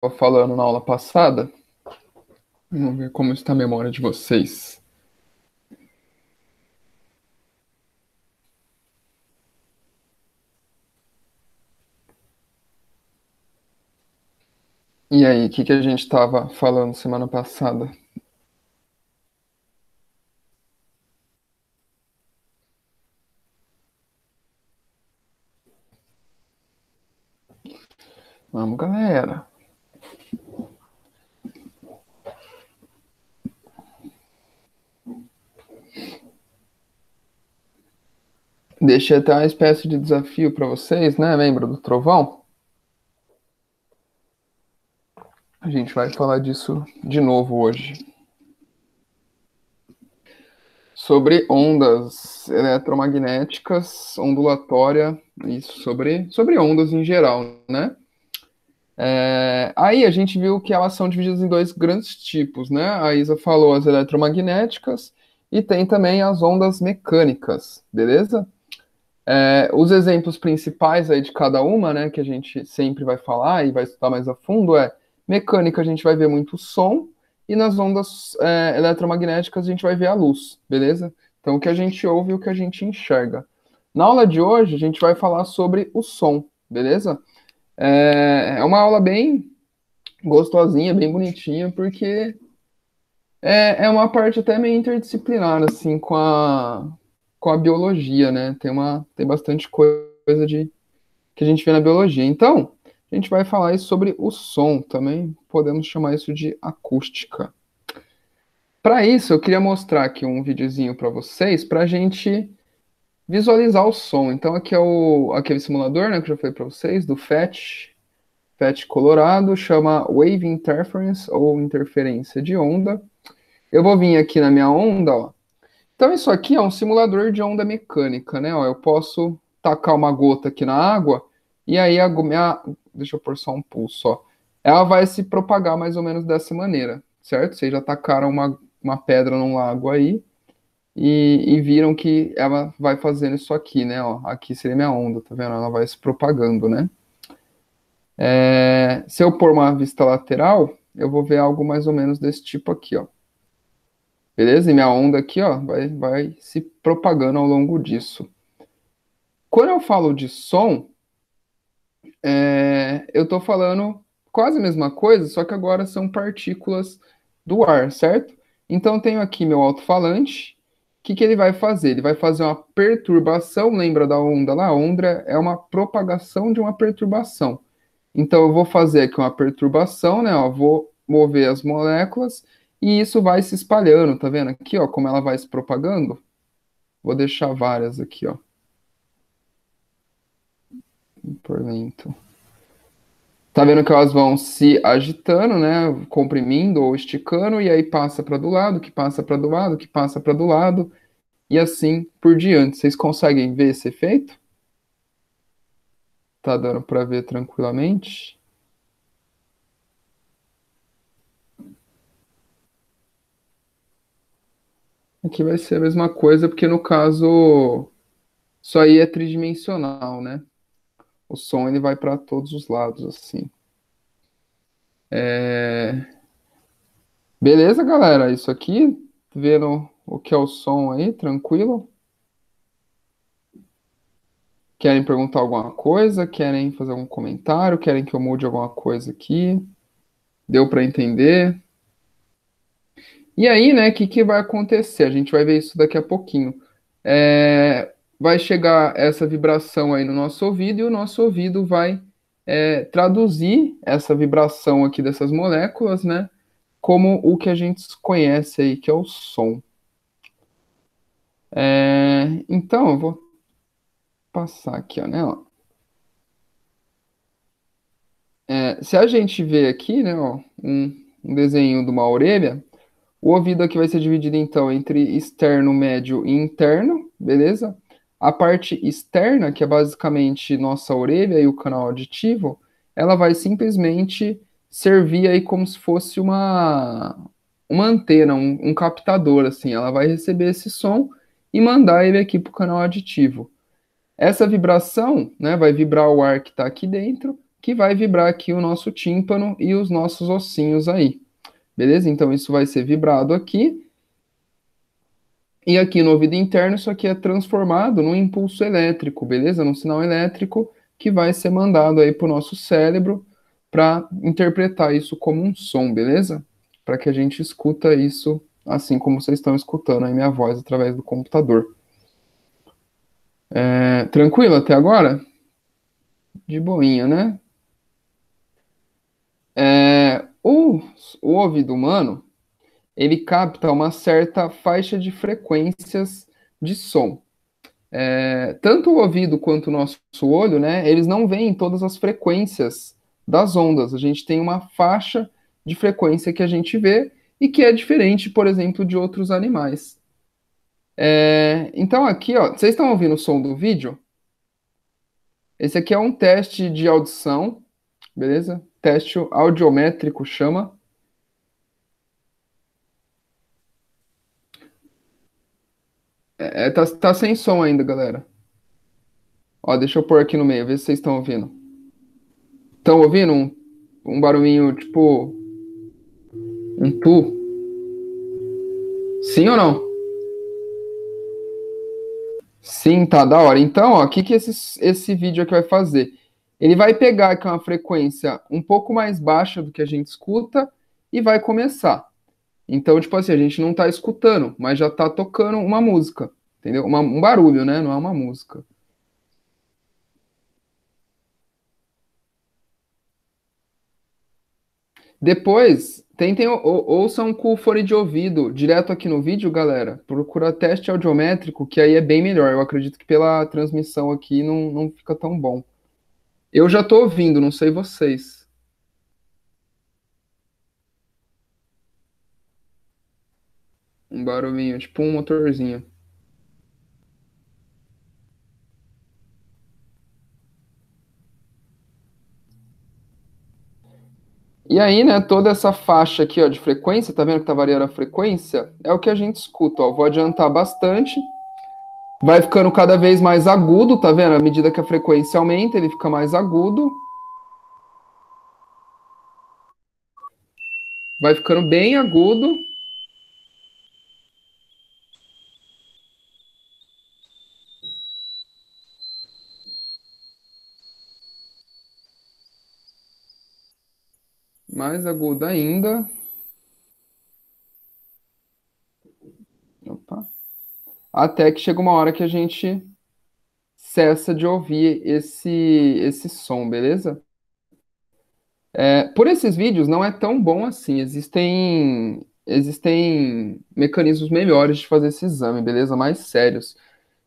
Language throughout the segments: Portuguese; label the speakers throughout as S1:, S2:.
S1: falando na aula passada. Vamos ver como está a memória de vocês. E aí, o que a gente estava falando semana passada? Vamos, galera. Deixei até uma espécie de desafio para vocês, né? Lembra do trovão? A gente vai falar disso de novo hoje. Sobre ondas eletromagnéticas, ondulatória, isso, sobre ondas em geral, né? Aí a gente viu que elas são divididas em dois grandes tipos, né? A Isa falou as eletromagnéticas e tem também as ondas mecânicas, beleza? Os exemplos principais aí de cada uma, né, que a gente sempre vai falar e vai estudar mais a fundo mecânica a gente vai ver muito som e nas ondas eletromagnéticas a gente vai ver a luz, beleza? Então o que a gente ouve e o que a gente enxerga. Na aula de hoje a gente vai falar sobre o som, beleza? É uma aula bem gostosinha, bem bonitinha, porque é uma parte até meio interdisciplinar, assim, com a biologia, né? Tem bastante coisa que a gente vê na biologia. Então, a gente vai falar aí sobre o som também, podemos chamar isso de acústica. Para isso, eu queria mostrar aqui um videozinho para vocês, para a gente visualizar o som. Então, aqui é aquele simulador, né, que eu já falei para vocês, do FET Colorado, chama Wave Interference, ou interferência de onda. Eu vou vir aqui na minha onda, ó. Então, isso aqui é um simulador de onda mecânica, né? Ó, eu posso tacar uma gota aqui na água, e aí deixa eu pôr só um pulso, ó. Ela vai se propagar mais ou menos dessa maneira, certo? Vocês já tacaram uma pedra num lago aí, e viram que ela vai fazendo isso aqui, né? Ó, aqui seria minha onda, tá vendo? Ela vai se propagando, né? Se eu pôr uma vista lateral, eu vou ver algo mais ou menos desse tipo aqui, ó. Beleza? E minha onda aqui, ó, vai se propagando ao longo disso. Quando eu falo de som, eu estou falando quase a mesma coisa, só que agora são partículas do ar, certo? Então, eu tenho aqui meu alto-falante. O que ele vai fazer? Ele vai fazer uma perturbação, lembra da onda lá? A onda é uma propagação de uma perturbação. Então, eu vou fazer aqui uma perturbação, né? Ó, vou mover as moléculas e isso vai se espalhando, tá vendo aqui, ó, como ela vai se propagando? Vou deixar várias aqui, ó. Por lento. Tá vendo que elas vão se agitando, né? Comprimindo ou esticando, e aí passa para do lado, que passa para do lado, que passa para do lado, e assim por diante. Vocês conseguem ver esse efeito? Tá dando para ver tranquilamente? Aqui vai ser a mesma coisa, porque no caso, isso aí é tridimensional, né? O som ele vai para todos os lados, assim. Beleza, galera? Isso aqui, vendo o que é o som aí, tranquilo? Querem perguntar alguma coisa? Querem fazer algum comentário? Querem que eu mude alguma coisa aqui? Deu para entender? E aí, né, o que vai acontecer? A gente vai ver isso daqui a pouquinho. Vai chegar essa vibração aí no nosso ouvido e o nosso ouvido vai traduzir essa vibração aqui dessas moléculas, né, como o que a gente conhece aí, que é o som. Então, eu vou passar aqui, ó, né, ó. Se a gente vê aqui, né, ó, um desenho de uma orelha, o ouvido aqui vai ser dividido então entre externo, médio e interno, beleza? A parte externa, que é basicamente nossa orelha e o canal auditivo, ela vai simplesmente servir aí como se fosse uma antena, um captador, assim. Ela vai receber esse som e mandar ele aqui para o canal auditivo. Essa vibração, né, vai vibrar o ar que está aqui dentro, que vai vibrar aqui o nosso tímpano e os nossos ossinhos aí. Beleza? Então isso vai ser vibrado aqui. E aqui no ouvido interno, isso aqui é transformado num impulso elétrico, beleza? Num sinal elétrico que vai ser mandado aí para o nosso cérebro para interpretar isso como um som, beleza? Para que a gente escuta isso assim como vocês estão escutando aí minha voz através do computador. Tranquilo até agora? De boinha, né? O ouvido humano, ele capta uma certa faixa de frequências de som. Tanto o ouvido quanto o nosso olho, né, eles não veem todas as frequências das ondas. A gente tem uma faixa de frequência que a gente vê e que é diferente, por exemplo, de outros animais. Então aqui, ó, vocês estão ouvindo o som do vídeo? Esse aqui é um teste de audição, beleza? Teste audiométrico chama. Tá sem som ainda, galera. Ó, deixa eu pôr aqui no meio, ver se vocês estão ouvindo. Estão ouvindo um barulhinho tipo um tu? Sim ou não? Sim, tá da hora. Então, ó, o que que esse vídeo aqui vai fazer? Ele vai pegar aqui uma frequência um pouco mais baixa do que a gente escuta e vai começar. Então, tipo assim, a gente não tá escutando, mas já tá tocando uma música, entendeu? Um barulho, né? Não é uma música. Depois, tentem ouçam com o fone de ouvido direto aqui no vídeo, galera. Procura teste audiométrico, que aí é bem melhor. Eu acredito que pela transmissão aqui não fica tão bom. Eu já tô ouvindo, não sei vocês. Um barulhinho, tipo um motorzinho. E aí, né, toda essa faixa aqui, ó, de frequência, tá vendo que tá variando a frequência? É o que a gente escuta, ó. Vou adiantar bastante. Vai ficando cada vez mais agudo, tá vendo? À medida que a frequência aumenta, ele fica mais agudo. Vai ficando bem agudo. Mais agudo ainda. Opa. Até que chega uma hora que a gente cessa de ouvir esse som, beleza? Por esses vídeos não é tão bom assim. Existem mecanismos melhores de fazer esse exame, beleza? Mais sérios.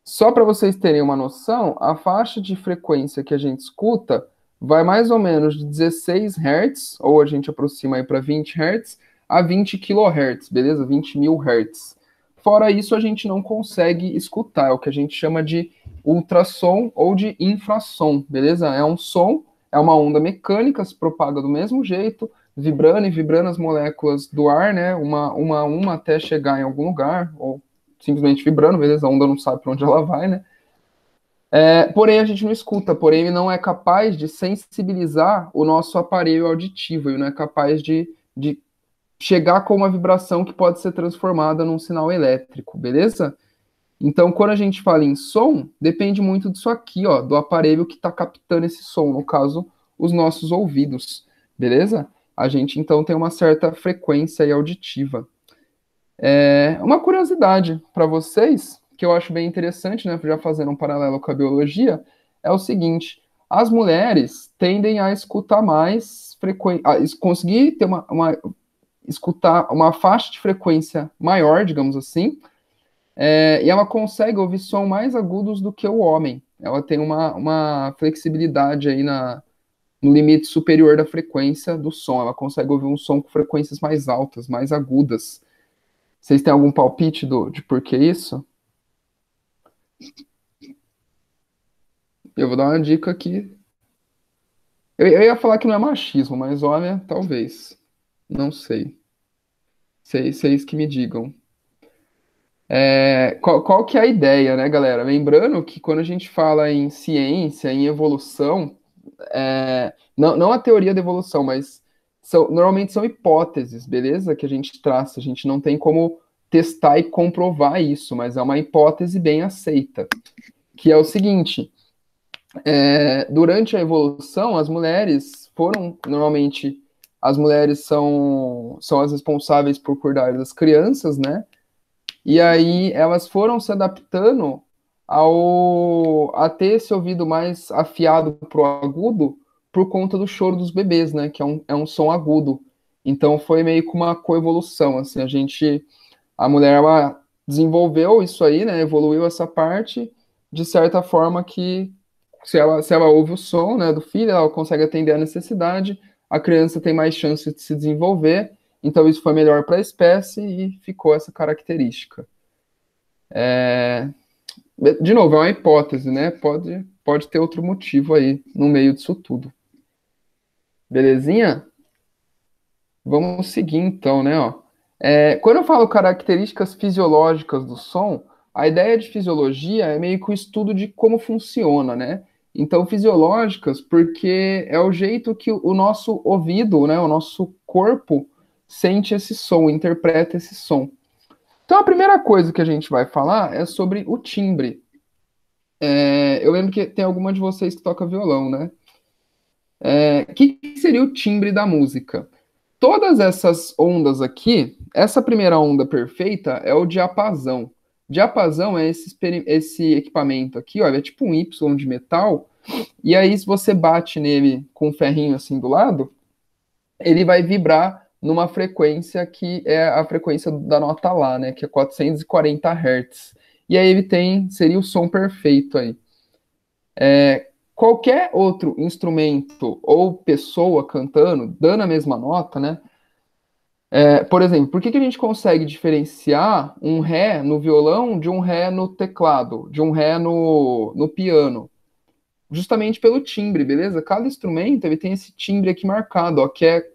S1: Só para vocês terem uma noção, a faixa de frequência que a gente escuta vai mais ou menos de 16 Hz, ou a gente aproxima aí para 20 Hz, a 20 kHz, beleza? 20 mil Hz. Fora isso, a gente não consegue escutar, é o que a gente chama de ultrassom ou de infrassom, beleza? É um som, é uma onda mecânica, se propaga do mesmo jeito, vibrando e vibrando as moléculas do ar, né? Uma até chegar em algum lugar, ou simplesmente vibrando, beleza? A onda não sabe para onde ela vai, né? Porém, a gente não escuta, porém, ele não é capaz de sensibilizar o nosso aparelho auditivo, ele não é capaz de chegar com uma vibração que pode ser transformada num sinal elétrico, beleza? Então, quando a gente fala em som, depende muito disso aqui, ó, do aparelho que está captando esse som, no caso, os nossos ouvidos, beleza? A gente então tem uma certa frequência aí auditiva. Uma curiosidade para vocês, que eu acho bem interessante, né, já fazendo um paralelo com a biologia, é o seguinte: as mulheres tendem a escutar mais frequência, a conseguir ter escutar uma faixa de frequência maior, digamos assim, e ela consegue ouvir som mais agudos do que o homem. Ela tem uma flexibilidade aí no limite superior da frequência do som. Ela consegue ouvir um som com frequências mais altas, mais agudas. Vocês têm algum palpite de por que isso? Eu vou dar uma dica aqui. Eu ia falar que não é machismo, mas olha, talvez. Não sei. Vocês que me digam. Qual que é a ideia, né, galera? Lembrando que quando a gente fala em ciência, em evolução, não a teoria da evolução, mas normalmente são hipóteses, beleza? Que a gente traça. A gente não tem como testar e comprovar isso, mas é uma hipótese bem aceita, que é o seguinte: durante a evolução, as mulheres foram, normalmente, as mulheres são as responsáveis por cuidar das crianças, né? E aí elas foram se adaptando a ter esse ouvido mais afiado pro agudo por conta do choro dos bebês, né? Que é um som agudo. Então foi meio que uma coevolução, assim, a mulher, ela desenvolveu isso aí, né? Evoluiu essa parte de certa forma que se ela ouve o som, né, do filho, ela consegue atender a necessidade, a criança tem mais chance de se desenvolver, então isso foi melhor para a espécie e ficou essa característica. De novo, é uma hipótese, né? Pode ter outro motivo aí no meio disso tudo. Belezinha? Vamos seguir então, né? Ó. Quando eu falo características fisiológicas do som, a ideia de fisiologia é meio que o estudo de como funciona, né? Então, fisiológicas, porque é o jeito que o nosso ouvido, né, o nosso corpo sente esse som, interpreta esse som. Então, a primeira coisa que a gente vai falar é sobre o timbre. Eu lembro que tem alguma de vocês que toca violão, né? O que seria o timbre da música? Todas essas ondas aqui, essa primeira onda perfeita é o diapasão. Diapasão é esse equipamento aqui, olha, é tipo um Y de metal, e aí se você bate nele com um ferrinho assim do lado, ele vai vibrar numa frequência que é a frequência da nota Lá, né, que é 440 Hz. E aí seria o som perfeito aí. Qualquer outro instrumento ou pessoa cantando, dando a mesma nota, né? Por exemplo, por que a gente consegue diferenciar um Ré no violão de um Ré no teclado, de um Ré no piano? Justamente pelo timbre, beleza? Cada instrumento ele tem esse timbre aqui marcado, ó, que é.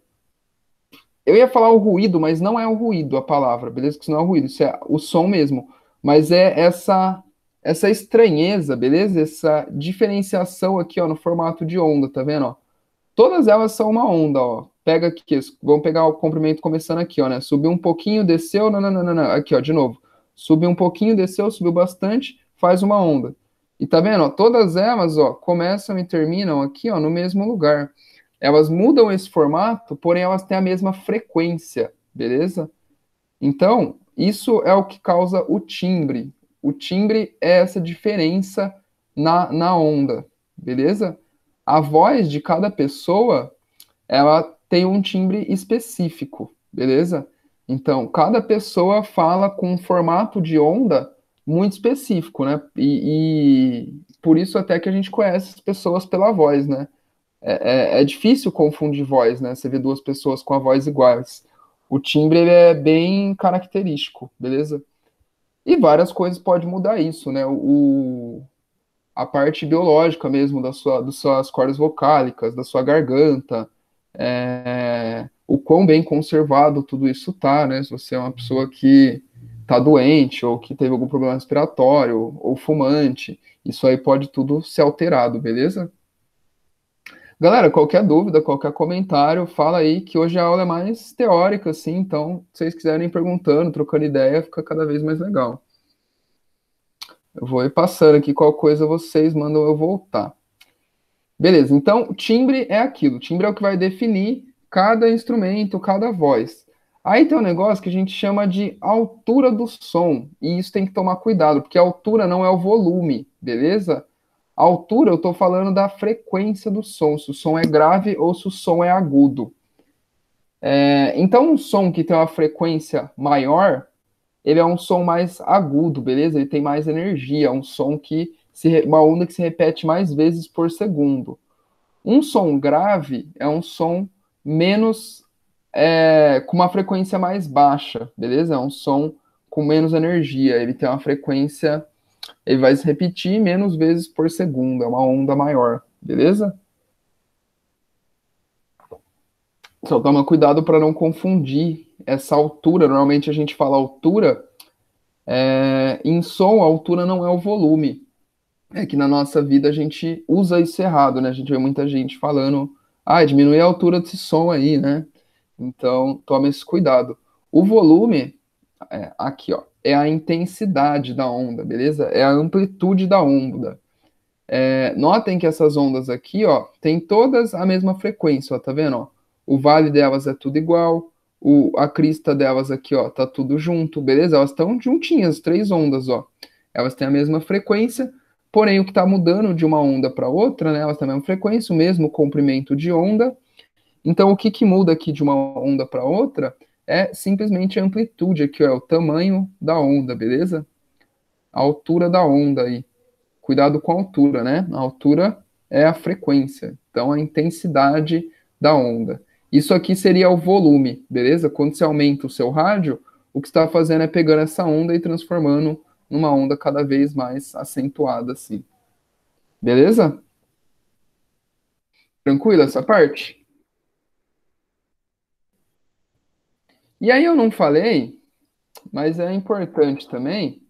S1: Eu ia falar o ruído, mas não é o ruído a palavra, beleza? Que isso não é o ruído, isso é o som mesmo. Mas é essa estranheza, beleza? Essa diferenciação aqui, ó, no formato de onda, tá vendo? Ó? Todas elas são uma onda, ó. Pega aqui, vamos pegar o comprimento começando aqui, ó, né? Subiu um pouquinho, desceu, não, não, não, não, não. Aqui, ó, de novo. Subiu um pouquinho, desceu, subiu bastante, faz uma onda. E tá vendo, ó? Todas elas, ó, começam e terminam aqui, ó, no mesmo lugar. Elas mudam esse formato, porém elas têm a mesma frequência, beleza? Então, isso é o que causa o timbre. O timbre é essa diferença na onda, beleza? A voz de cada pessoa, ela tem um timbre específico, beleza? Então, cada pessoa fala com um formato de onda muito específico, né? E por isso até que a gente conhece as pessoas pela voz, né? É difícil confundir voz, né? Você vê duas pessoas com a voz iguais. O timbre ele é bem característico, beleza? E várias coisas podem mudar isso, né? A parte biológica mesmo das suas cordas vocálicas, da sua garganta, o quão bem conservado tudo isso tá, né? Se você é uma pessoa que tá doente ou que teve algum problema respiratório ou fumante, isso aí pode tudo ser alterado, beleza? Galera, qualquer dúvida, qualquer comentário, fala aí que hoje a aula é mais teórica, assim, então, se vocês quiserem ir perguntando, trocando ideia, fica cada vez mais legal. Eu vou ir passando aqui, qual coisa vocês mandam eu voltar. Beleza, então, timbre é aquilo. Timbre é o que vai definir cada instrumento, cada voz. Aí tem um negócio que a gente chama de altura do som, e isso tem que tomar cuidado, porque a altura não é o volume, beleza? A altura, eu estou falando da frequência do som, se o som é grave ou se o som é agudo. Então, um som que tem uma frequência maior, ele é um som mais agudo, beleza? Ele tem mais energia, é um som uma onda que se repete mais vezes por segundo. Um som grave é um som menos, com uma frequência mais baixa, beleza? É um som com menos energia, ele tem uma frequência, ele vai se repetir menos vezes por segundo, é uma onda maior, beleza? Só toma cuidado para não confundir essa altura. Normalmente a gente fala altura, em som, a altura não é o volume. é que na nossa vida a gente usa isso errado, né? A gente vê muita gente falando, ah, diminui a altura desse som aí, né? Então, tome esse cuidado. O volume, aqui, ó, é a intensidade da onda, beleza? É a amplitude da onda. Notem que essas ondas aqui, ó, tem todas a mesma frequência, ó, tá vendo, ó? O vale delas é tudo igual, a crista delas aqui, ó, tá tudo junto, beleza? Elas estão juntinhas, três ondas, ó. Elas têm a mesma frequência, porém o que está mudando de uma onda para outra, né? Elas têm a mesma frequência, o mesmo comprimento de onda. Então, o que que muda aqui de uma onda para outra é simplesmente a amplitude aqui, ó, é o tamanho da onda, beleza? A altura da onda aí. Cuidado com a altura, né? A altura é a frequência, então a intensidade da onda. Isso aqui seria o volume, beleza? Quando você aumenta o seu rádio, o que está fazendo é pegando essa onda e transformando numa onda cada vez mais acentuada, assim. Beleza? Tranquilo essa parte? E aí eu não falei, mas é importante também,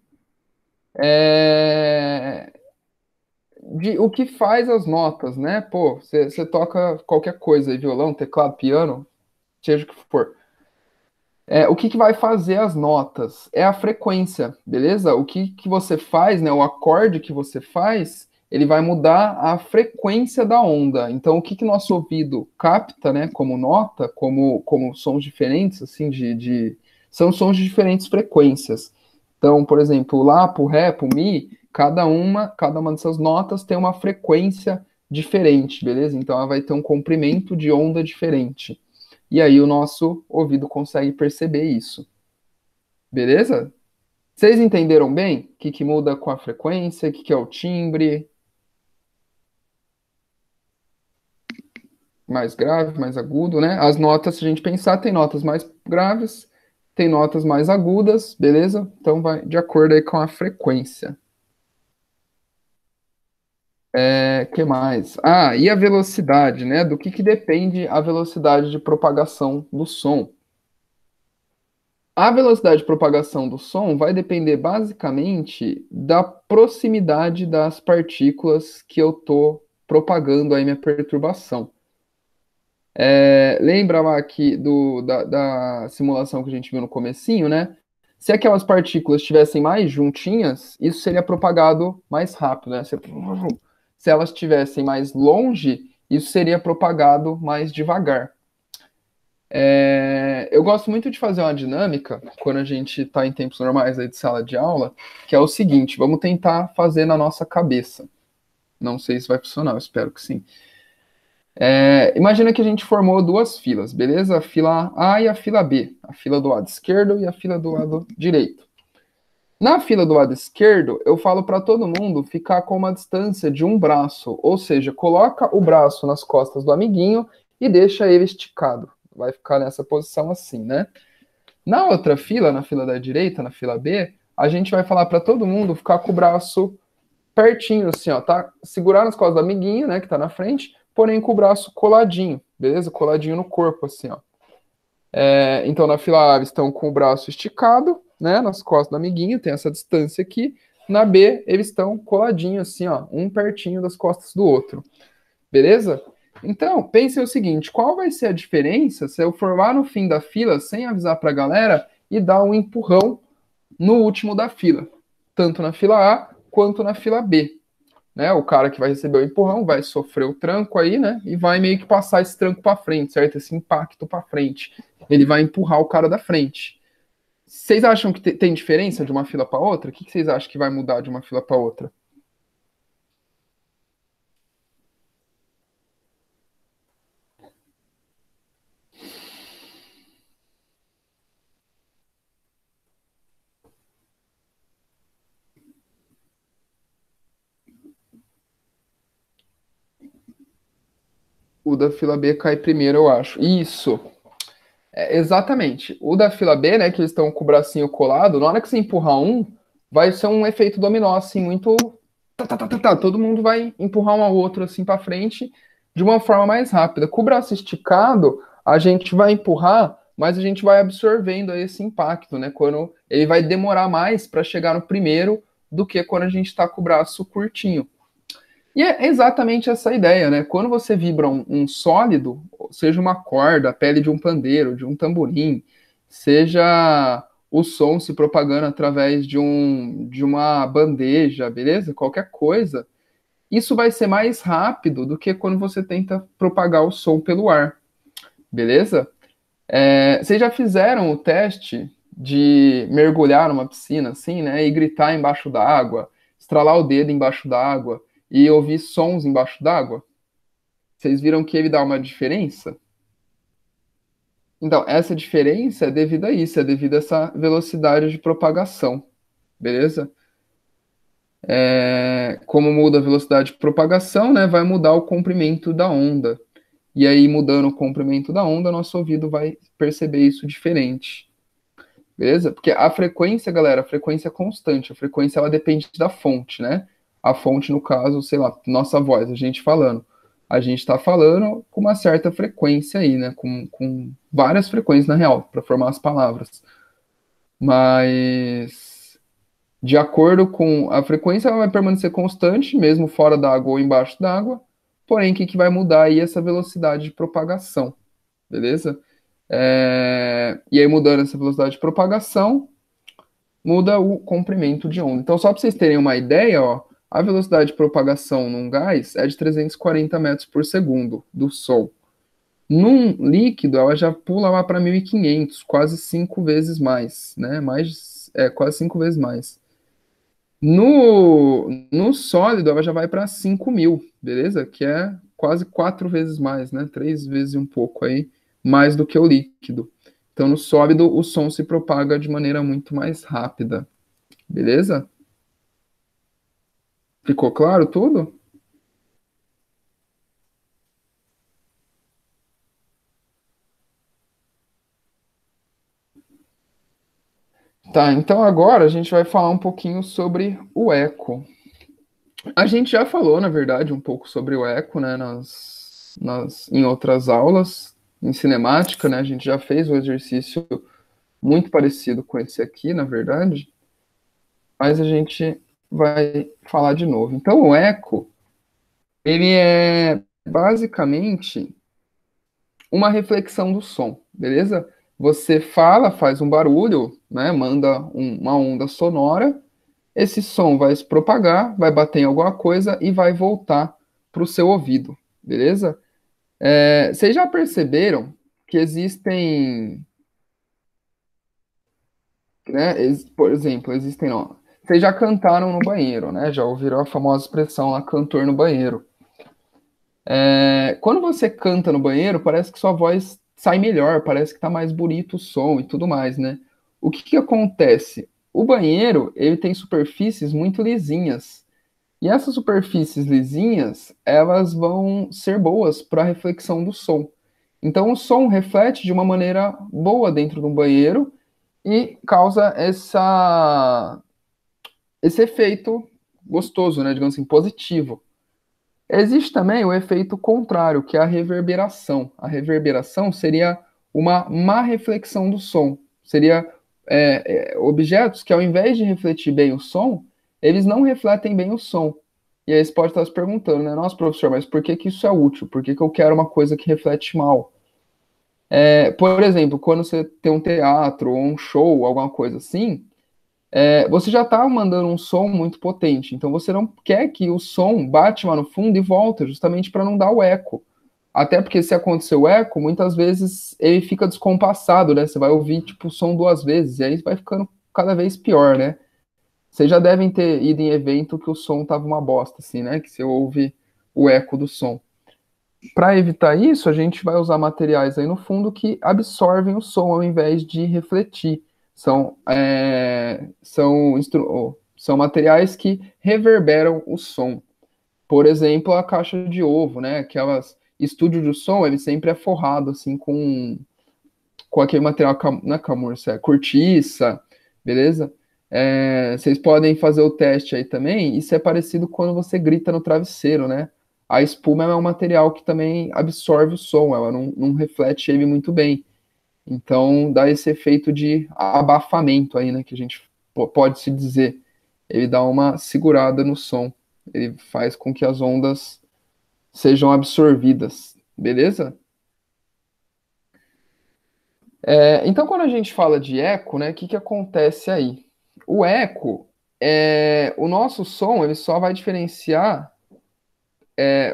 S1: é, de o que faz as notas, né? Pô, você toca qualquer coisa aí, violão, teclado, piano, seja o que for. O que que vai fazer as notas? É a frequência, beleza? O que que você faz, né? O acorde que você faz, ele vai mudar a frequência da onda. Então, o que que nosso ouvido capta, né? Como nota, como sons diferentes, assim, são sons de diferentes frequências. Então, por exemplo, o lá, pro ré, pro mi, cada uma dessas notas tem uma frequência diferente, beleza? Então, ela vai ter um comprimento de onda diferente. E aí o nosso ouvido consegue perceber isso. Beleza? Vocês entenderam bem o que, que muda com a frequência, o que, que é o timbre, mais grave, mais agudo, né? As notas, se a gente pensar, tem notas mais graves, tem notas mais agudas, beleza? Então vai de acordo aí com a frequência. Que mais? Ah, e a velocidade, né? Do que depende a velocidade de propagação do som? A velocidade de propagação do som vai depender basicamente da proximidade das partículas que eu estou propagando aí minha perturbação. Lembra lá da simulação que a gente viu no comecinho, né? Se aquelas partículas estivessem mais juntinhas, isso seria propagado mais rápido, né? Se elas estivessem mais longe, isso seria propagado mais devagar. Eu gosto muito de fazer uma dinâmica quando a gente está em tempos normais aí de sala de aula, que é o seguinte: vamos tentar fazer na nossa cabeça. Não sei se vai funcionar, eu espero que sim. Imagina que a gente formou duas filas, beleza? A fila A e a fila B, a fila do lado esquerdo e a fila do lado direito. Na fila do lado esquerdo, eu falo para todo mundo ficar com uma distância de um braço, ou seja, coloca o braço nas costas do amiguinho e deixa ele esticado. Vai ficar nessa posição assim, né? Na outra fila, na fila da direita, na fila B, a gente vai falar para todo mundo ficar com o braço pertinho, assim, ó, tá? Segurar nas costas do amiguinho, né, que tá na frente, porém com o braço coladinho, beleza? Coladinho no corpo, assim, ó. Então, na fila A, eles estão com o braço esticado, né, nas costas do amiguinho, tem essa distância aqui. Na B, eles estão coladinhos, assim, ó, um pertinho das costas do outro, beleza? Então, pense o seguinte: qual vai ser a diferença se eu formar no fim da fila sem avisar para a galera e dar um empurrão no último da fila, tanto na fila A quanto na fila B? Né? O cara que vai receber o empurrão vai sofrer o tranco aí, né? E vai meio que passar esse tranco para frente, certo? Esse impacto para frente. Ele vai empurrar o cara da frente. Vocês acham que tem diferença de uma fila para outra? O que vocês acham que vai mudar de uma fila para outra? O da fila B cai primeiro, eu acho. Isso. Exatamente. O da fila B, né, que eles estão com o bracinho colado, na hora que você empurrar um, vai ser um efeito dominó, assim, muito. Tá, tá, tá, tá, tá. Todo mundo vai empurrar um ao outro, assim, para frente, de uma forma mais rápida. Com o braço esticado, a gente vai empurrar, mas a gente vai absorvendo aí esse impacto, né? Quando ele vai demorar mais para chegar no primeiro do que quando a gente está com o braço curtinho. E é exatamente essa ideia, né? Quando você vibra um sólido, seja uma corda, a pele de um pandeiro, de um tamborim, seja o som se propagando através de uma bandeja, beleza? Qualquer coisa, isso vai ser mais rápido do que quando você tenta propagar o som pelo ar, beleza? Vocês já fizeram o teste de mergulhar numa piscina, assim, né? E gritar embaixo d'água, estralar o dedo embaixo d'água e ouvir sons embaixo d'água? Vocês viram que ele dá uma diferença? Então, essa diferença é devido a isso, é devido a essa velocidade de propagação, beleza? Como muda a velocidade de propagação, né, vai mudar o comprimento da onda. E aí, mudando o comprimento da onda, nosso ouvido vai perceber isso diferente. Beleza? Porque a frequência, galera, a frequência é constante. A frequência, ela depende da fonte, né? A fonte, no caso, sei lá, nossa voz, a gente falando. A gente está falando com uma certa frequência aí, né? Com várias frequências, na real, para formar as palavras. Mas, de acordo com a frequência, ela vai permanecer constante, mesmo fora da água ou embaixo d'água. Porém, o que vai mudar aí é essa velocidade de propagação, beleza? E aí, mudando essa velocidade de propagação, muda o comprimento de onda. Então, só para vocês terem uma ideia, ó, a velocidade de propagação num gás é de 340 metros por segundo do Sol. Num líquido, ela já pula lá para 1.500, quase 5 vezes mais, né? Quase 5 vezes mais. No sólido, ela já vai para 5.000, beleza? Que é quase 4 vezes mais, né? 3 vezes e um pouco aí, mais do que o líquido. Então, no sólido, o som se propaga de maneira muito mais rápida, beleza? Ficou claro tudo? Tá, então agora a gente vai falar um pouquinho sobre o eco. A gente já falou, na verdade, um pouco sobre o eco, né, em outras aulas, em cinemática, né, a gente já fez um exercício muito parecido com esse aqui, na verdade, mas a gente vai falar de novo. Então, o eco, ele é basicamente uma reflexão do som, beleza? Você fala, faz um barulho, né, manda uma onda sonora, esse som vai se propagar, vai bater em alguma coisa e vai voltar para o seu ouvido, beleza? Vocês já perceberam que existem, né? Por exemplo, existem, ó, vocês já cantaram no banheiro, né? Já ouviram a famosa expressão lá, cantor no banheiro. Quando você canta no banheiro, parece que sua voz sai melhor, parece que tá mais bonito o som e tudo mais, né? O que que acontece? O banheiro, ele tem superfícies muito lisinhas. E essas superfícies lisinhas, elas vão ser boas para a reflexão do som. Então, o som reflete de uma maneira boa dentro do banheiro e causa esse efeito gostoso, né? Digamos assim, positivo. Existe também o efeito contrário, que é a reverberação. A reverberação seria uma má reflexão do som. Seria objetos que, ao invés de refletir bem o som, eles não refletem bem o som. E aí você pode estar se perguntando, né? Nossa, professor, mas por que que isso é útil? Por que que eu quero uma coisa que reflete mal? Por exemplo, quando você tem um teatro ou um show, alguma coisa assim, você já está mandando um som muito potente, então você não quer que o som bate lá no fundo e volta, justamente para não dar o eco. Até porque se acontecer o eco, muitas vezes ele fica descompassado, né? Você vai ouvir tipo o som duas vezes, e aí vai ficando cada vez pior, né? Vocês já devem ter ido em evento que o som tava uma bosta, assim, né? Que você ouve o eco do som. Para evitar isso, a gente vai usar materiais aí no fundo que absorvem o som ao invés de refletir. São materiais que reverberam o som. Por exemplo, a caixa de ovo, né? Aquelas estúdio de som, ele sempre é forrado assim com aquele material, não é camurça, é cortiça, beleza? Vocês podem fazer o teste aí também. Isso é parecido quando você grita no travesseiro, né? A espuma é um material que também absorve o som, ela não reflete ele muito bem. Então dá esse efeito de abafamento aí, né? Que a gente pode se dizer. ele dá uma segurada no som. Ele faz com que as ondas sejam absorvidas, beleza? Então, quando a gente fala de eco, né, o que que acontece aí? O eco, o nosso som, ele só vai diferenciar,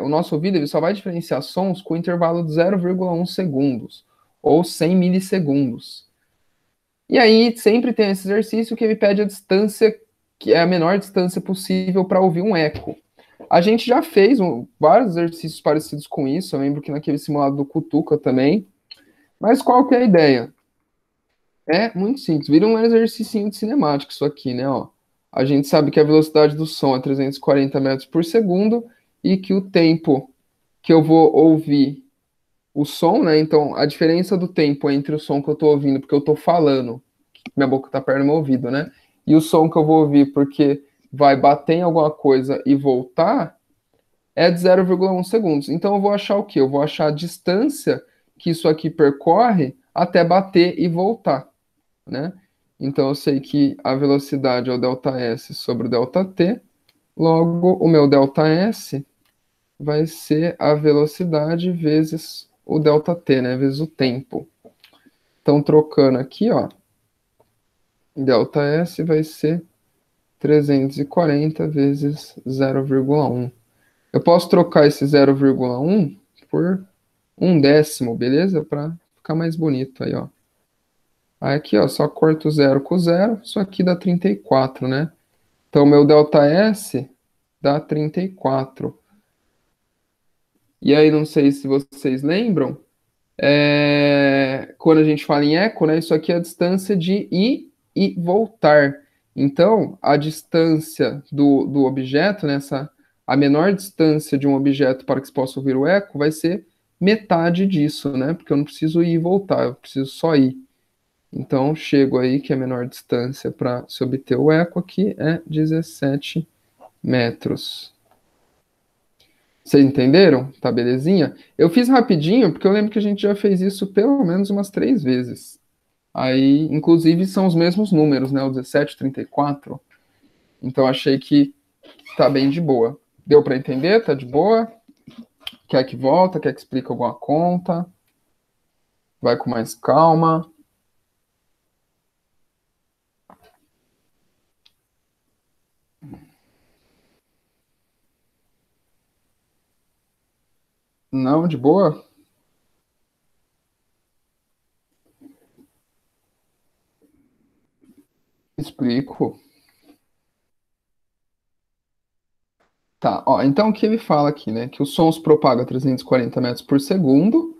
S1: o nosso ouvido, ele só vai diferenciar sons com intervalo de 0,1 segundos, ou 100 milissegundos. E aí, sempre tem esse exercício que ele pede a distância, que é a menor distância possível para ouvir um eco. A gente já fez vários exercícios parecidos com isso, eu lembro que naquele simulado do Cutuca também. Mas qual que é a ideia? É muito simples, vira um exercício de cinemática isso aqui, né? Ó. A gente sabe que a velocidade do som é 340 metros por segundo e que o tempo que eu vou ouvir o som, né? Então, a diferença do tempo entre o som que eu estou ouvindo, porque eu estou falando, minha boca está perto do meu ouvido, né? E o som que eu vou ouvir porque vai bater em alguma coisa e voltar, é de 0,1 segundos. Então eu vou achar o quê? Eu vou achar a distância que isso aqui percorre até bater e voltar, né? Então eu sei que a velocidade é o ΔS sobre o ΔT, logo o meu ΔS vai ser a velocidade vezes o ΔT, né? Vezes o tempo. Então trocando aqui, ó, ΔS vai ser 340 vezes 0,1. Eu posso trocar esse 0,1 por um décimo, beleza? Para ficar mais bonito aí, ó. Aí aqui, ó, só corto o zero com zero, isso aqui dá 34, né? Então, meu ΔS dá 34. E aí, não sei se vocês lembram, quando a gente fala em eco, né? Isso aqui é a distância de ir e voltar. Então, a distância do objeto, a menor distância de um objeto para que se possa ouvir o eco vai ser metade disso, né? Porque eu não preciso ir e voltar, eu preciso só ir. Então, chego aí que a menor distância para se obter o eco aqui é 17 metros. Vocês entenderam? Tá belezinha? Eu fiz rapidinho, porque eu lembro que a gente já fez isso pelo menos umas 3 vezes. Aí, inclusive, são os mesmos números, né? O 17, o 34. Então, achei que tá bem de boa. Deu para entender? Tá de boa? Quer que volta? Quer que explique alguma conta? Vai com mais calma. Não, de boa? Explico. Tá, ó, então o que ele fala aqui, né? Que o som se propaga a 340 metros por segundo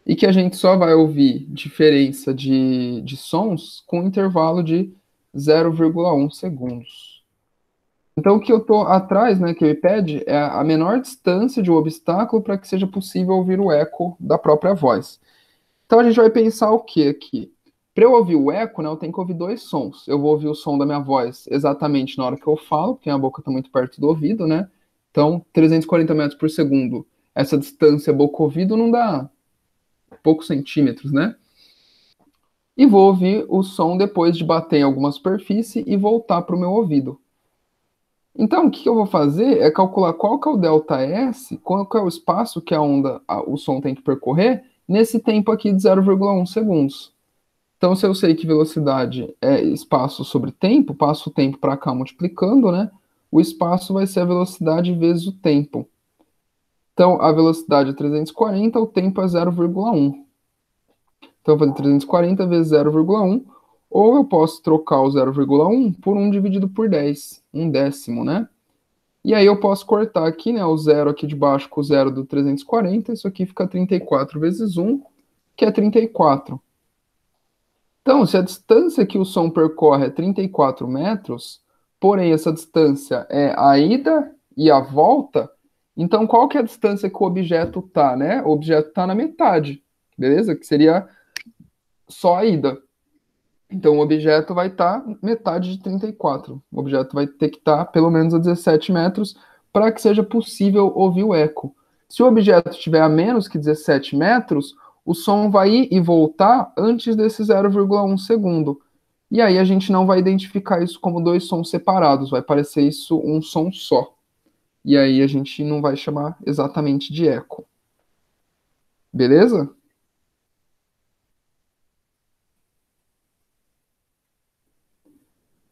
S1: e que a gente só vai ouvir diferença de sons com intervalo de 0,1 segundos. Então o que eu tô atrás, né, que ele pede é a menor distância de um obstáculo para que seja possível ouvir o eco da própria voz. Então a gente vai pensar o que aqui? Para eu ouvir o eco, né, eu tenho que ouvir dois sons. Eu vou ouvir o som da minha voz exatamente na hora que eu falo, porque a boca está muito perto do ouvido, né? Então, 340 metros por segundo. Essa distância boca-ouvido não dá poucos centímetros, né? E vou ouvir o som depois de bater em alguma superfície e voltar para o meu ouvido. Então, o que eu vou fazer é calcular qual que é o ΔS, qual que é o espaço que a onda, o som tem que percorrer, nesse tempo aqui de 0,1 segundos. Então, se eu sei que velocidade é espaço sobre tempo, passo o tempo para cá multiplicando, né? O espaço vai ser a velocidade vezes o tempo. Então, a velocidade é 340, o tempo é 0,1. Então, eu vou fazer 340 vezes 0,1, ou eu posso trocar o 0,1 por 1 dividido por 10, um décimo, né? E aí eu posso cortar aqui, né, o zero aqui de baixo com o zero do 340, isso aqui fica 34 vezes 1, que é 34. Então, se a distância que o som percorre é 34 metros, porém essa distância é a ida e a volta, então qual que é a distância que o objeto está, né? O objeto está na metade, beleza? Que seria só a ida. Então o objeto vai estar metade de 34. O objeto vai ter que estar pelo menos a 17 metros para que seja possível ouvir o eco. Se o objeto estiver a menos que 17 metros, o som vai ir e voltar antes desse 0,1 segundo. E aí a gente não vai identificar isso como dois sons separados, vai parecer isso um som só. E aí a gente não vai chamar exatamente de eco. Beleza?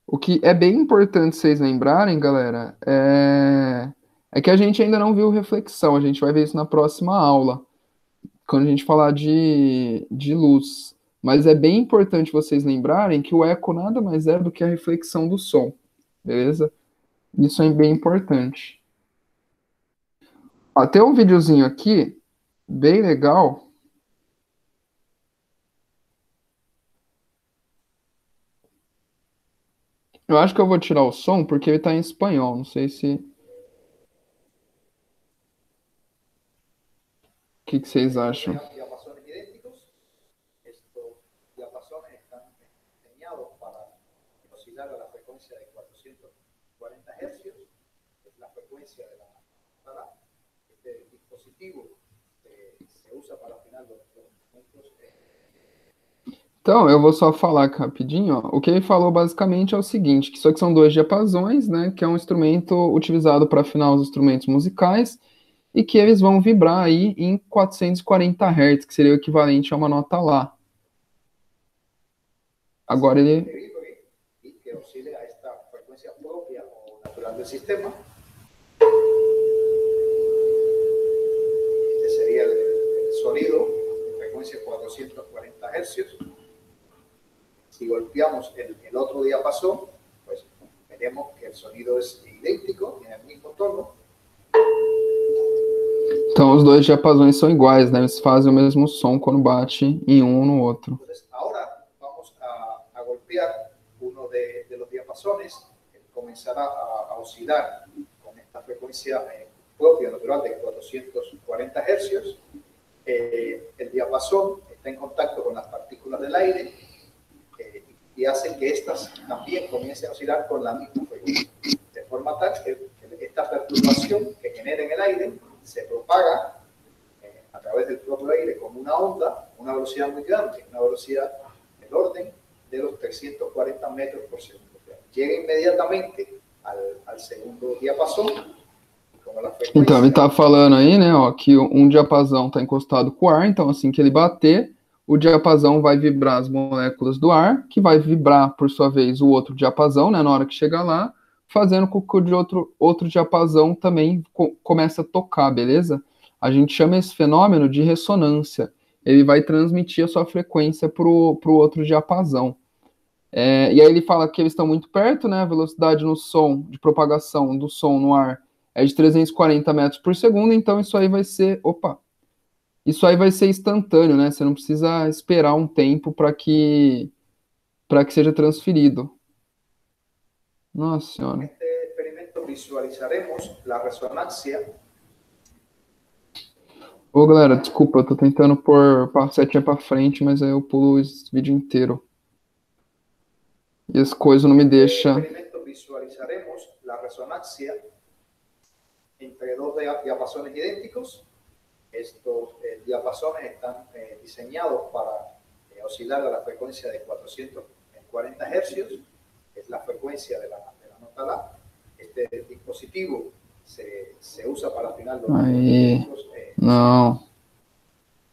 S1: O que é bem importante vocês lembrarem, galera, é que a gente ainda não viu reflexão, a gente vai ver isso na próxima aula, quando a gente falar de luz. Mas é bem importante vocês lembrarem que o eco nada mais é do que a reflexão do som, beleza? Isso é bem importante. Ó, tem um videozinho aqui, bem legal. Eu acho que eu vou tirar o som porque ele tá em espanhol, não sei se... O que vocês acham?
S2: Diapasones idénticos. Estos diapasones están diseñados para oscilar a la frecuencia de 440 Hz, es la frecuencia de la sala. Este dispositivo se usa para afinar los instrumentos.
S1: Então, eu vou só falar aqui rapidinho, ó. O que ele falou basicamente é o seguinte, que isso aqui são dois diapasões, né, que é um instrumento utilizado para afinar os instrumentos musicais e que eles vão vibrar aí em 440 Hz, que seria o equivalente a uma nota Lá. Agora ele...
S2: Y que oscile a esta frecuencia propia o natural del sistema. Este sería el sonido de frecuencia 440 Hz. Si golpeamos el otro diapasón, pues veremos que el sonido es idéntico, tiene el mismo tono.
S1: Então, os dois diapasões são iguais, né? Eles fazem o mesmo som quando bate em um no outro.
S2: Entonces, ahora vamos a golpear uno de los diapasones, comenzará a oscilar con esta frecuencia propia, natural de 440 Hz. El diapasón está en contacto con las partículas del aire y hace que estas también comiencen a oscilar con la misma frecuencia, de forma tal que esta perturbación que genera en el aire se propaga a través del propio aire como una onda, una velocidad muy grande, una velocidad del orden de los 340 metros por segundo. Llega inmediatamente al segundo diapasón.
S1: Então, ele está falando aí, né, ó, que um diapasão está encostado com o ar, então assim que ele bater, o diapasão vai vibrar as moléculas do ar, que vai vibrar, por sua vez, o outro diapasão, né, na hora que chegar lá, fazendo com que o de outro diapasão também comece a tocar, beleza? A gente chama esse fenômeno de ressonância. Ele vai transmitir a sua frequência para o outro diapasão. E aí ele fala que eles estão muito perto, né? A velocidade no som, de propagação do som no ar é de 340 metros por segundo, então isso aí vai ser... Opa! Isso aí vai ser instantâneo, né? Você não precisa esperar um tempo para que seja transferido. Nossa Senhora.
S2: Neste experimento visualizaremos la resonancia.
S1: Ô, galera, desculpa, eu tô tentando pôr a setinha pra frente, mas aí eu pulo esse vídeo inteiro. E as coisas não me deixam...
S2: Neste experimento visualizaremos la resonancia entre dos diapasones idénticos. Estos diapasones están diseñados para oscilar a la frecuencia de 440 Hz, es la frecuencia de la nota La. Este dispositivo se usa para afinar los instrumentos.
S1: Não.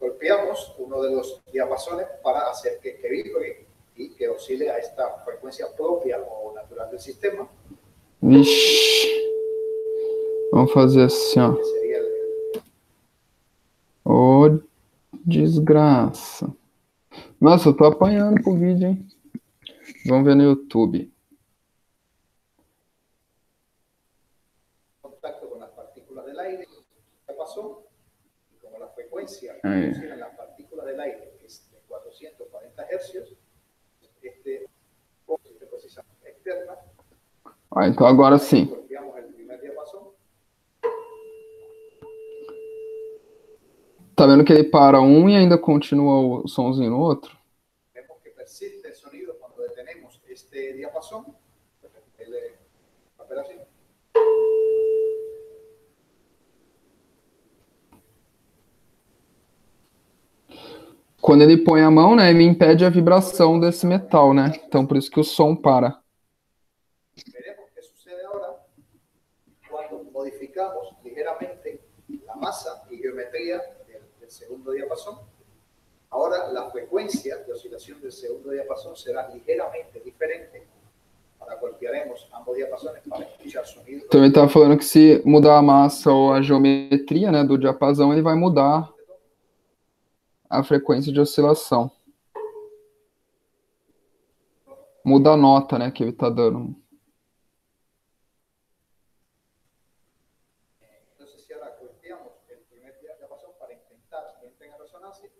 S2: Golpeamos uno de los diapasones para hacer que vibre y que oscile a esta frecuencia propia o natural del sistema.
S1: Vixe. Vamos fazer assim, ó. Ô, desgraça. Nossa, eu tô apanhando pro vídeo, hein? Vamos ver no YouTube.
S2: Contacto con las partículas del aire. ¿Qué pasó? Y como la frecuencia que oscilan las partículas del aire es de 440 Hz, este precisa externa.
S1: Ah, então agora sim.
S2: Golpeamos el primer diapasón.
S1: Tá vendo que ele para um e ainda continua o somzinho no outro?
S2: Vemos que persiste el sonido cuando detenemos este diapasón. El papel así.
S1: quando ele põe a mão, né, ele impede a vibração desse metal, né? Então, por isso que o som para.
S2: Veremos qué sucede ahora cuando modificamos ligeramente la masa y geometría del segundo diapasón. Ahora la frecuencia de oscilación del segundo diapasón será ligeramente diferente. Ahora golpearemos ambos diapasones para escuchar sonidos.
S1: Então ele está falando que se mudar a massa ou a geometria, né, do diapasão, ele vai mudar a frequência de oscilação. Muda a nota, né, que ele está dando.
S2: Entonces, si ahora golpeamos el primer diapasón para intentar que entre en resonancia.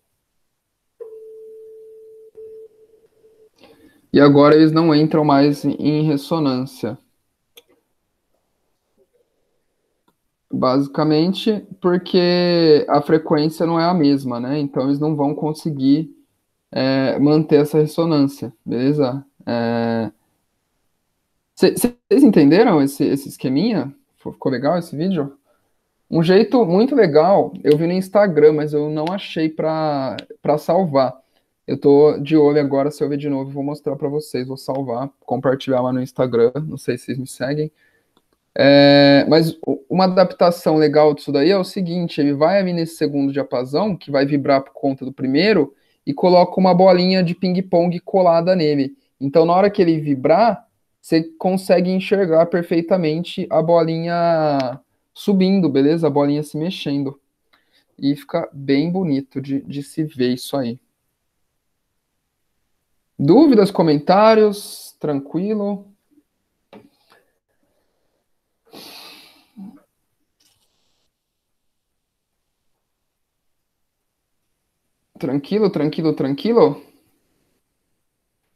S1: E agora eles não entram mais em ressonância. Basicamente porque a frequência não é a mesma, né? Então eles não vão conseguir manter essa ressonância, beleza? Vocês entenderam esse esqueminha? Ficou legal esse vídeo? Um jeito muito legal, eu vi no Instagram, mas eu não achei para salvar. Eu tô de olho agora, se eu ver de novo, vou mostrar para vocês, vou salvar, compartilhar lá no Instagram, não sei se vocês me seguem. Mas uma adaptação legal disso daí é o seguinte, ele vai ali nesse segundo diapasão, que vai vibrar por conta do primeiro, e coloca uma bolinha de ping-pong colada nele. Então, na hora que ele vibrar, você consegue enxergar perfeitamente a bolinha subindo, beleza? A bolinha se mexendo. E fica bem bonito de se ver isso aí. Dúvidas, comentários? Tranquilo? Tranquilo, tranquilo, tranquilo?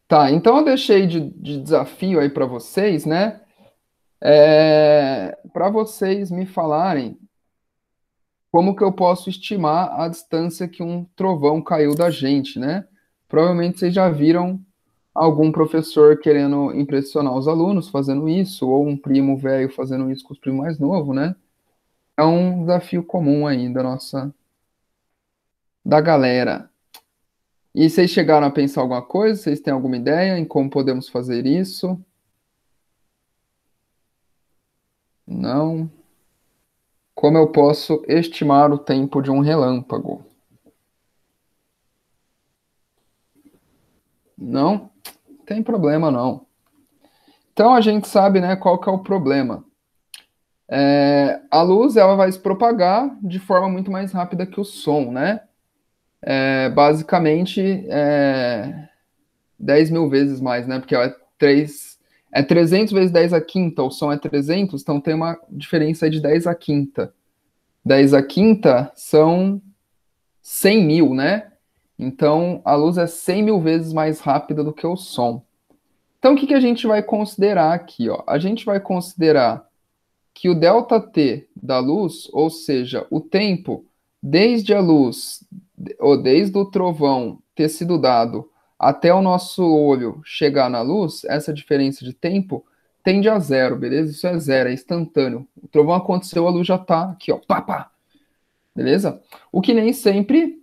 S1: Tá, então eu deixei de desafio aí para vocês, né? Para vocês me falarem como que eu posso estimar a distância que um trovão caiu da gente, né? Provavelmente vocês já viram algum professor querendo impressionar os alunos fazendo isso, ou um primo velho fazendo isso com os primos mais novos, né? É um desafio comum aí da galera. E vocês chegaram a pensar alguma coisa? Vocês têm alguma ideia em como podemos fazer isso? Não. Como eu posso estimar o tempo de um relâmpago? Não? Tem problema não. Então a gente sabe, né, qual que é o problema. A luz ela vai se propagar de forma muito mais rápida que o som, né? Basicamente 10 mil vezes mais, né? Porque é 300 vezes 10 a quinta, o som é 300, então tem uma diferença de 10 a quinta. 10 a quinta são 100 mil, né? Então a luz é 100 mil vezes mais rápida do que o som. Então o que a gente vai considerar aqui, ó? A gente vai considerar que o ΔT da luz, ou seja, o tempo desde a luz, ou desde o trovão ter sido dado até o nosso olho chegar na luz, essa diferença de tempo tende a zero, beleza? Isso é zero, é instantâneo. O trovão aconteceu, a luz já tá aqui, ó, pá, pá. Beleza? O que nem sempre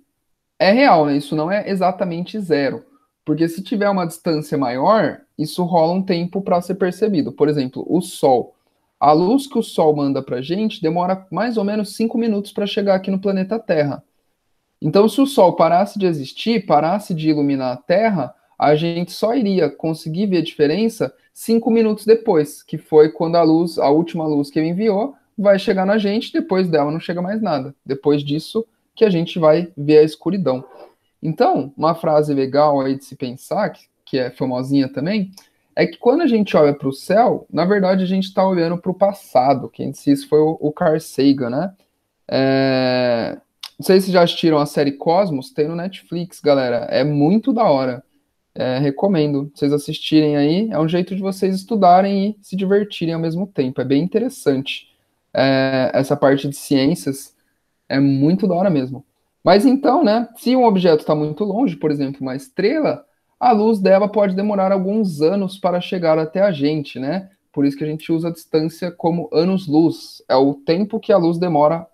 S1: é real, né? Isso não é exatamente zero. Porque se tiver uma distância maior, isso rola um tempo para ser percebido. Por exemplo, o Sol. A luz que o Sol manda para a gente demora mais ou menos 5 minutos para chegar aqui no planeta Terra. Então, se o Sol parasse de existir, parasse de iluminar a Terra, a gente só iria conseguir ver a diferença 5 minutos depois, que foi quando a última luz que ele enviou, vai chegar na gente, depois dela não chega mais nada. Depois disso que a gente vai ver a escuridão. Então, uma frase legal aí de se pensar, que é famosinha também, é que quando a gente olha para o céu, na verdade a gente está olhando para o passado. Quem disse isso foi o Carl Sagan, né? Não sei se já assistiram a série Cosmos, tem no Netflix, galera. É muito da hora. Recomendo vocês assistirem aí. É um jeito de vocês estudarem e se divertirem ao mesmo tempo. É bem interessante. Essa parte de ciências é muito da hora mesmo. Mas então, né? Se um objeto está muito longe, por exemplo, uma estrela, a luz dela pode demorar alguns anos para chegar até a gente, né? Por isso que a gente usa a distância como anos-luz. É o tempo que a luz demora,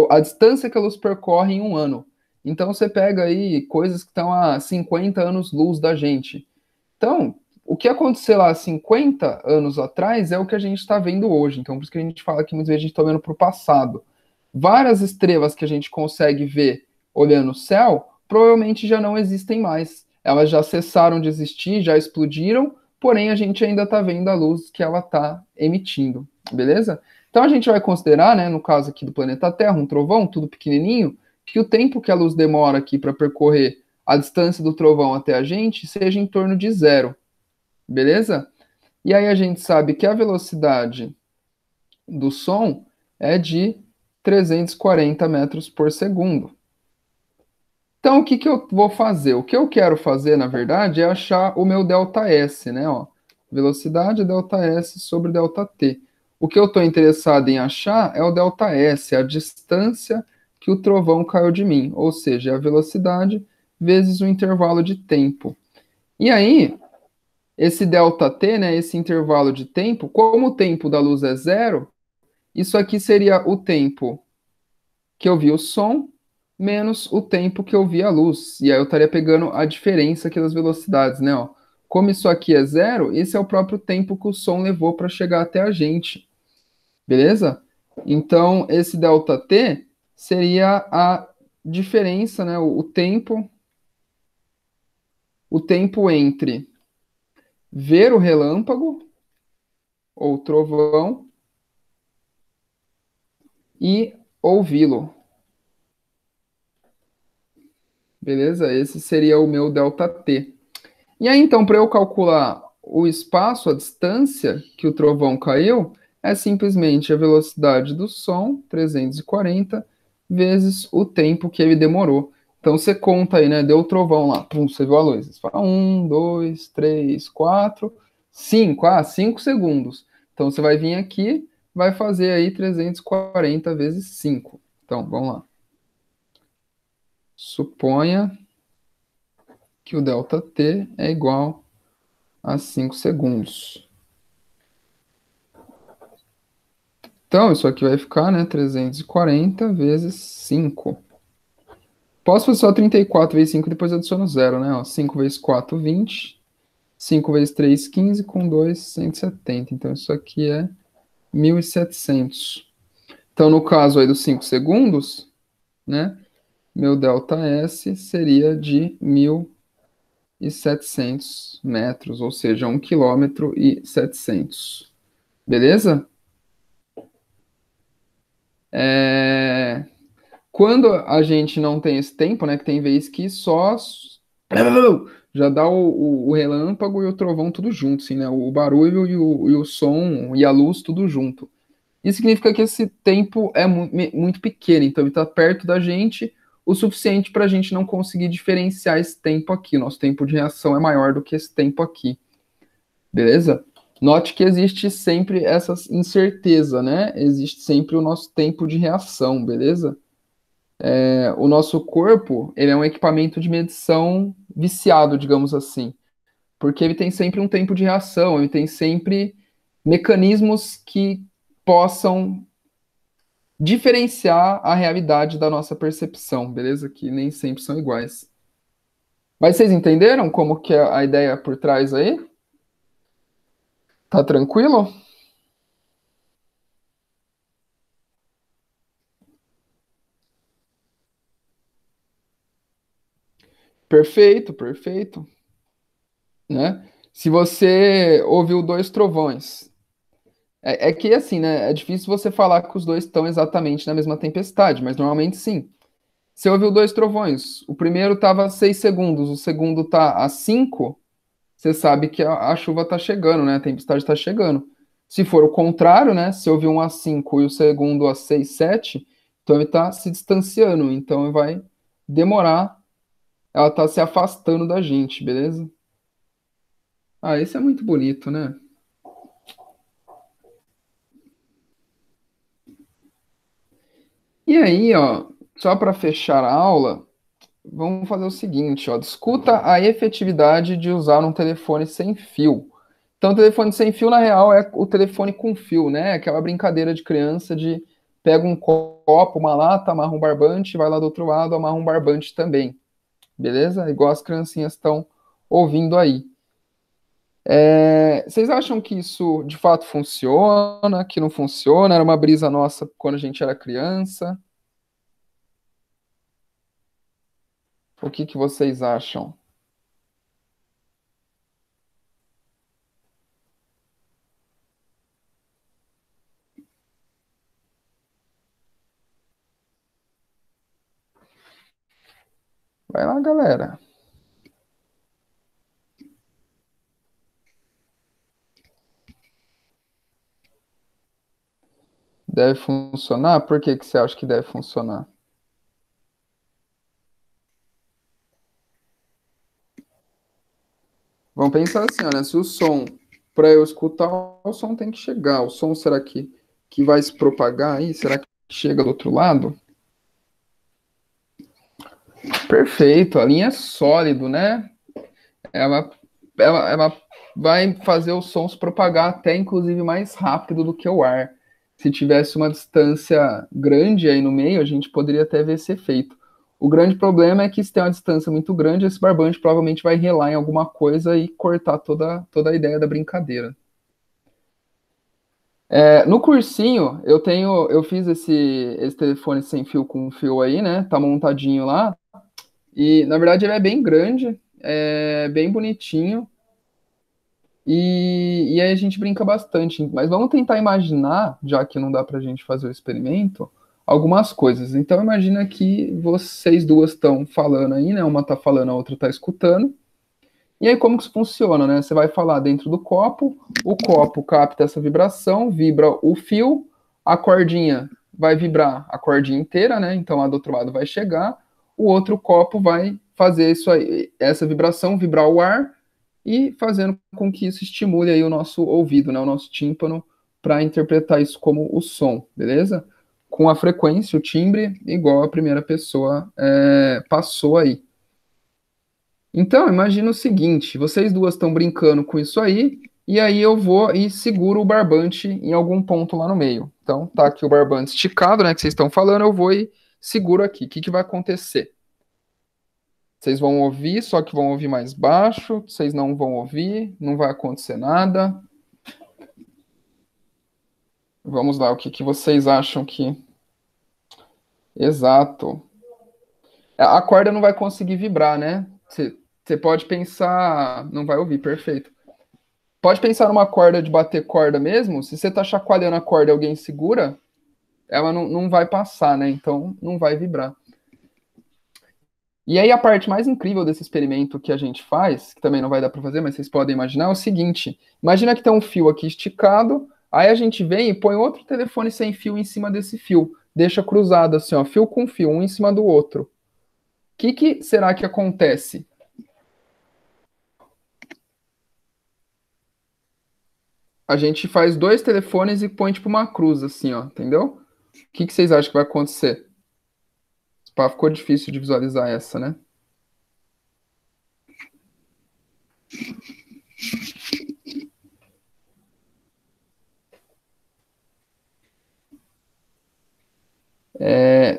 S1: a distância que a luz percorre em um ano. Então você pega aí coisas que estão a 50 anos-luz da gente. Então, o que aconteceu lá 50 anos atrás é o que a gente está vendo hoje. Então, por isso que a gente fala que muitas vezes a gente está olhando para o passado. Várias estrelas que a gente consegue ver olhando o céu, provavelmente já não existem mais. Elas já cessaram de existir, já explodiram, porém a gente ainda está vendo a luz que ela está emitindo, beleza? Então a gente vai considerar, né, no caso aqui do planeta Terra, um trovão, tudo pequenininho, que o tempo que a luz demora aqui para percorrer a distância do trovão até a gente seja em torno de zero, beleza? E aí a gente sabe que a velocidade do som é de 340 metros por segundo. Então, o que eu vou fazer? O que eu quero fazer, na verdade, é achar o meu ΔS, né? Ó, velocidade ΔS sobre ΔT. O que eu estou interessado em achar é o ΔS, a distância que o trovão caiu de mim, ou seja, a velocidade vezes o intervalo de tempo. E aí, esse ΔT, né, esse intervalo de tempo, como o tempo da luz é zero, isso aqui seria o tempo que eu vi o som menos o tempo que eu vi a luz. E aí eu estaria pegando a diferença aqui das velocidades, né? Ó. Como isso aqui é zero, esse é o próprio tempo que o som levou para chegar até a gente. Beleza? Então, esse ΔT seria a diferença, né? O tempo entre ver o relâmpago ou trovão e ouvi-lo. Beleza? Esse seria o meu ΔT. E aí, então, para eu calcular o espaço, a distância que o trovão caiu, é simplesmente a velocidade do som, 340, vezes o tempo que ele demorou. Então, você conta aí, né? Deu o trovão lá, pum, você viu a luz. Você fala 1, 2, 3, 4, 5. 5 segundos. Então, você vai vir aqui, vai fazer aí 340 vezes 5. Então, vamos lá. Suponha que o ΔT é igual a 5 segundos. Então, isso aqui vai ficar, né, 340 vezes 5. Posso fazer só 34 vezes 5, depois adiciono zero, né? Ó, 5 vezes 4, 20. 5 vezes 3, 15. Com 2, 170. Então, isso aqui é 1.700. Então, no caso aí dos 5 segundos, né, meu ΔS seria de 1.700 metros, ou seja, 1 km e 700. Beleza? Quando a gente não tem esse tempo, né? Que tem vez que só já dá o relâmpago e o trovão tudo junto, assim, né? O barulho e o som e a luz tudo junto. Isso significa que esse tempo é muito pequeno, então ele está perto da gente o suficiente para a gente não conseguir diferenciar esse tempo aqui. O nosso tempo de reação é maior do que esse tempo aqui. Beleza? Note que existe sempre essa incerteza, né? Existe sempre o nosso tempo de reação, beleza? O nosso corpo, ele é um equipamento de medição viciado, digamos assim, porque ele tem sempre um tempo de reação, ele tem sempre mecanismos que possam diferenciar a realidade da nossa percepção, beleza? Que nem sempre são iguais. Mas vocês entenderam como que é a ideia por trás aí? Tá tranquilo? Perfeito, perfeito, né? Se você ouviu dois trovões, é que assim, né? É difícil você falar que os dois estão exatamente na mesma tempestade, mas normalmente sim. Você ouviu dois trovões. O primeiro estava a 6 segundos, o segundo está a 5. Você sabe que a chuva está chegando, né? A tempestade está chegando. Se for o contrário, né? Se ouvir um a 5 e o segundo a 6, 7, então ele está se distanciando. Então vai demorar. Ela está se afastando da gente, beleza? Ah, isso é muito bonito, né? E aí, ó, só para fechar a aula, vamos fazer o seguinte, ó, discuta a efetividade de usar um telefone sem fio. Então, o telefone sem fio, na real, é o telefone com fio, né? Aquela brincadeira de criança de pega um copo, uma lata, amarra um barbante, vai lá do outro lado, amarra um barbante também. Beleza? Igual as criancinhas estão ouvindo aí. Vocês acham que isso de fato funciona, que não funciona? Era uma brisa nossa quando a gente era criança? O que que vocês acham? Vai lá, galera. Deve funcionar? Por que que você acha que deve funcionar? Vamos pensar assim, olha, se o som, para eu escutar, o som tem que chegar. O som, será que vai se propagar aí? Será que chega do outro lado? Perfeito, a linha é sólido, né? Ela, ela vai fazer o som se propagar até, inclusive, mais rápido do que o ar. Se tivesse uma distância grande aí no meio, a gente poderia até ver esse efeito. O grande problema é que se tem uma distância muito grande, esse barbante provavelmente vai relar em alguma coisa e cortar toda a ideia da brincadeira. No cursinho, eu fiz esse telefone sem fio com fio aí, né? Tá montadinho lá. E na verdade ele é bem grande, é bem bonitinho. E aí a gente brinca bastante. Mas vamos tentar imaginar, já que não dá pra gente fazer o experimento, algumas coisas. Então imagina que vocês duas estão falando aí, né? Uma tá falando, a outra tá escutando. E aí como que isso funciona, né? Você vai falar dentro do copo, o copo capta essa vibração, vibra o fio, a cordinha vai vibrar a cordinha inteira, né? Então a do outro lado vai chegar, o outro copo vai fazer isso aí, essa vibração, vibrar o ar e fazendo com que isso estimule aí o nosso ouvido, né? O nosso tímpano para interpretar isso como o som, beleza? Com a frequência, o timbre, igual a primeira pessoa passou aí. Então, imagina o seguinte: vocês duas estão brincando com isso aí, e aí eu vou e seguro o barbante em algum ponto lá no meio. Então, tá aqui o barbante esticado, né, que vocês estão falando, eu vou e seguro aqui. O que que vai acontecer? Vocês vão ouvir, só que vão ouvir mais baixo, vocês não vão ouvir, não vai acontecer nada. Vamos lá, o que que vocês acham que. Exato. A corda não vai conseguir vibrar, né? Você pode pensar. Não vai ouvir, perfeito. Pode pensar numa corda de bater corda mesmo. Se você tá chacoalhando a corda e alguém segura, ela não vai passar, né? Então não vai vibrar. E aí a parte mais incrível desse experimento que a gente faz, que também não vai dar para fazer, mas vocês podem imaginar, é o seguinte: imagina que tem um fio aqui esticado, aí a gente vem e põe outro telefone sem fio em cima desse fio, deixa cruzado assim, ó, fio com fio, um em cima do outro. O que será que acontece? A gente faz dois telefones e põe tipo uma cruz assim, ó, entendeu? O que vocês acham que vai acontecer? Pá, ficou difícil de visualizar essa, né?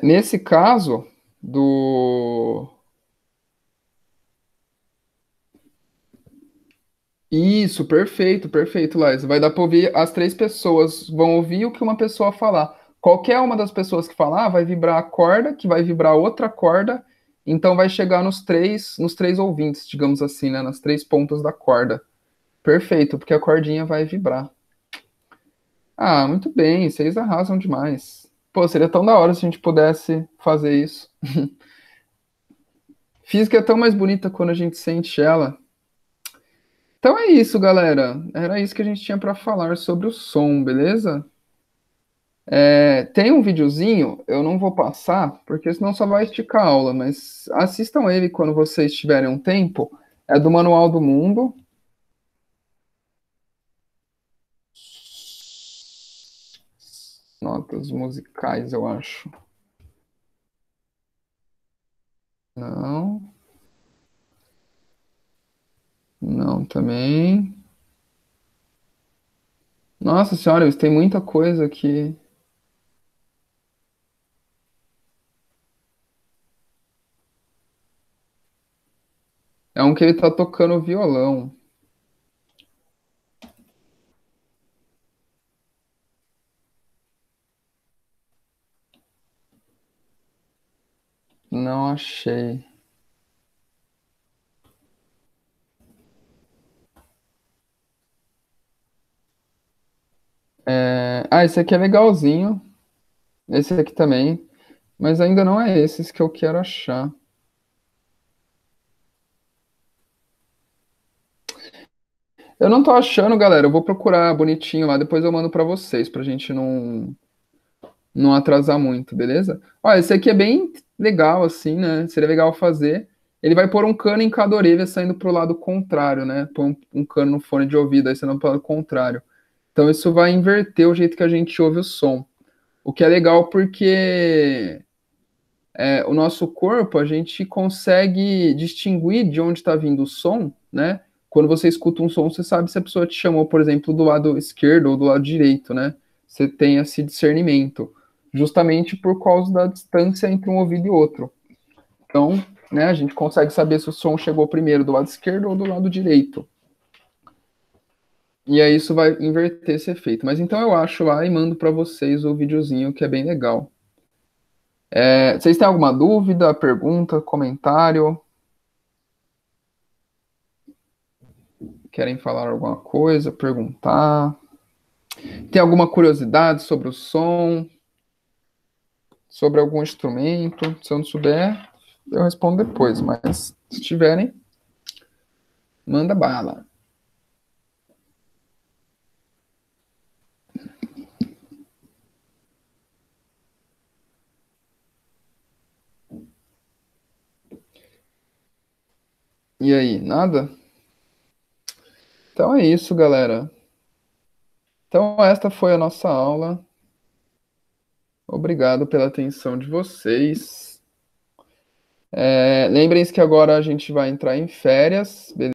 S1: Nesse caso do. Isso, perfeito, perfeito, Laís. Vai dar para ouvir, as três pessoas vão ouvir o que uma pessoa falar. Qualquer uma das pessoas que falar vai vibrar a corda, que vai vibrar outra corda, então vai chegar nos três ouvintes, digamos assim, né? Nas três pontas da corda. Perfeito, porque a cordinha vai vibrar. Ah, muito bem, vocês arrasam demais. Pô, seria tão da hora se a gente pudesse fazer isso. Física é tão mais bonita quando a gente sente ela. Então é isso, galera. Era isso que a gente tinha para falar sobre o som, beleza? Tem um videozinho, eu não vou passar, porque senão só vai esticar a aula, mas assistam ele quando vocês tiverem um tempo. É do Manual do Mundo. Notas musicais, eu acho. Não, não também. Nossa senhora, tem muita coisa aqui. É um que ele tá tocando violão. Não achei. Esse aqui é legalzinho. Esse aqui também. Mas ainda não é esses que eu quero achar. Eu não tô achando, galera. Eu vou procurar bonitinho lá, depois eu mando pra vocês, pra gente não atrasar muito, beleza? Ó, esse aqui é bem legal, assim, né? Seria legal fazer. Ele vai pôr um cano em cada orelha saindo pro lado contrário, né? Pôr um cano no fone de ouvido, aí saindo pro lado contrário. Então isso vai inverter o jeito que a gente ouve o som. O que é legal porque o nosso corpo, a gente consegue distinguir de onde está vindo o som, né? Quando você escuta um som, você sabe se a pessoa te chamou, por exemplo, do lado esquerdo ou do lado direito, né? Você tem esse discernimento, justamente por causa da distância entre um ouvido e outro. Então, né, a gente consegue saber se o som chegou primeiro do lado esquerdo ou do lado direito. E aí isso vai inverter esse efeito. Mas então eu acho lá e mando para vocês o videozinho que é bem legal. Vocês têm alguma dúvida, pergunta, comentário? Querem falar alguma coisa, perguntar? Tem alguma curiosidade sobre o som? Sobre algum instrumento? Se eu não souber, eu respondo depois, mas se tiverem, manda bala. E aí, nada? Então é isso, galera. Então esta foi a nossa aula. Obrigado pela atenção de vocês. Lembrem-se que agora a gente vai entrar em férias, beleza?